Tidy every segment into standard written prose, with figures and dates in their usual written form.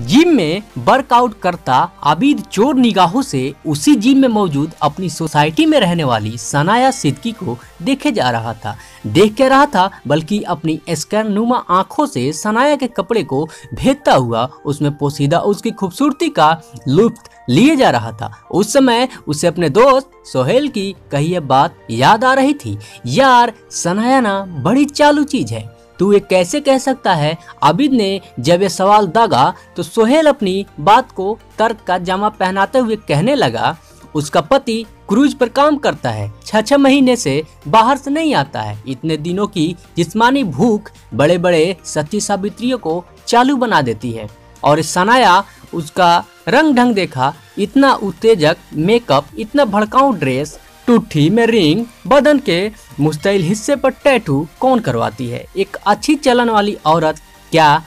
Gym में workout करता आबिद चोर निगाहों से उसी जिम में मौजूद अपनी सोसाइटी में रहने वाली सनाया सिद्दीकी को देखे जा रहा था। देख के रहा था बल्कि अपनी स्कैननुमा आंखों से सनाया के कपड़े को भेदता हुआ उसमें पोशीदा उसकी खूबसूरती का लुत्फ लिए जा रहा था। उस समय उसे अपने दोस्त सोहेल की कही यह बात याद आ रही थी, यार सनाया ना बड़ी चालू चीज है, तू ये कैसे कह सकता है। आबिद ने जब ये सवाल दागा तो सोहेल अपनी बात को तर्क का जामा पहनाते हुए कहने लगा, उसका पति क्रूज पर काम करता है, 6 महीने से बाहर से नहीं आता है। इतने दिनों की जिस्मानी भूख बड़े बड़े सती सावित्रियों को चालू बना देती है। और सनाया उसका रंग ढंग देखा, इतना उत्तेजक मेकअप, इतना भड़काऊ ड्रेस, टूठी में रिंग, बदन के मुस्तैल हिस्से पर टैटू कौन करवाती है। एक अच्छी चलन वाली औरत क्या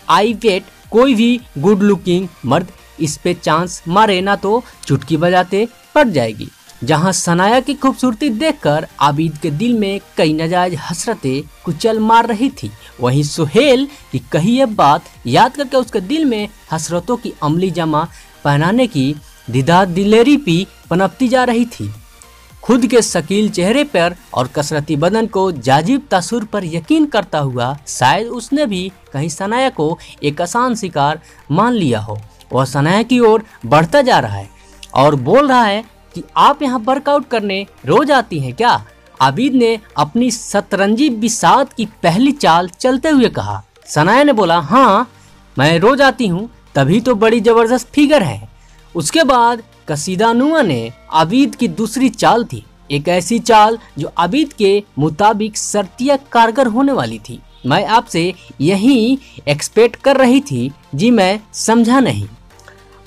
आई वेट कोई भी गुड लुकिंग मर्द इस पे चांस मारे ना तो चुटकी बजाते पड़ जाएगी। जहां सनाया की खूबसूरती देखकर आबिद के दिल में कई नाजायज हसरतें कुचल मार रही थी, वहीं सोहेल की कही यह बात याद करके उसके दिल में हसरतों की अमली जमा पहनाने की दीदार दिलेरी पी पनपती जा रही थी। खुद के शकील चेहरे पर और कसरती बदन को जाजिब तासुर पर यकीन करता हुआ शायद उसने भी कहीं सनाया को एक आसान शिकार मान लिया हो। वह सनाया की ओर बढ़ता जा रहा है और बोल रहा है कि आप यहाँ वर्कआउट करने रोज आती हैं क्या। आबिद ने अपनी सतरंजी बिसात की पहली चाल चलते हुए कहा। सनाया ने बोला, हाँ मैं रोज आती हूँ, तभी तो बड़ी जबरदस्त फिगर है। उसके बाद कसीदानुमा ने आबिद की दूसरी चाल थी, एक ऐसी चाल जो आबिद के मुताबिक शर्तिया कारगर होने वाली थी। मैं आपसे यही एक्सपेक्ट कर रही थी जी, मैं समझा नहीं।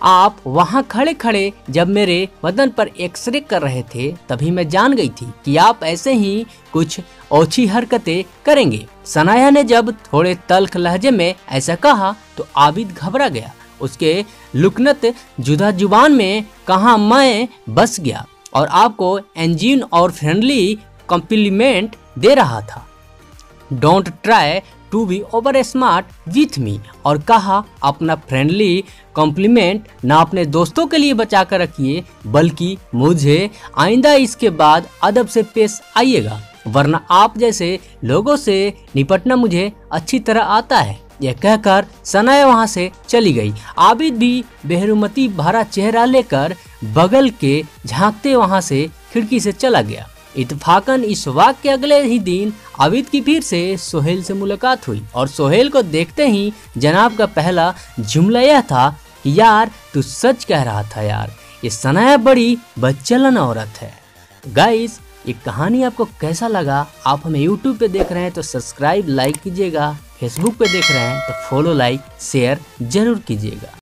आप वहां खड़े खड़े जब मेरे बदन पर एक्सरे कर रहे थे तभी मैं जान गई थी कि आप ऐसे ही कुछ ओछी हरकतें करेंगे। सनाया ने जब थोड़े तल्ख लहजे में ऐसा कहा तो आबिद घबरा गया। उसके लुकनत जुदा जुबान में कहा मैं बस गया और आपको एंजीन और फ्रेंडली कॉम्प्लीमेंट दे रहा था। Don't try to be over smart with me, और कहा अपना फ्रेंडली कॉम्प्लीमेंट ना अपने दोस्तों के लिए बचा कर रखिए बल्कि मुझे आइंदा इसके बाद अदब से पेश आइएगा, वरना आप जैसे लोगों से निपटना मुझे अच्छी तरह आता है। यह कहकर सनाया वहां से चली गई। आबिद भी बेहरुमती भरा चेहरा लेकर बगल के झांकते वहां से खिड़की से चला गया। इत्तेफाकन इस वाक़ के अगले ही दिन आबिद की फिर से सोहेल से मुलाकात हुई और सोहेल को देखते ही जनाब का पहला जुमला यह था कि यार तू सच कह रहा था यार, ये सनाया बड़ी बदचलन औरत है। गाइस, ये कहानी आपको कैसा लगा? आप हमें YouTube पे देख रहे हैं तो सब्सक्राइब लाइक कीजिएगा, फेसबुक पे देख रहे हैं तो फॉलो लाइक शेयर जरूर कीजिएगा।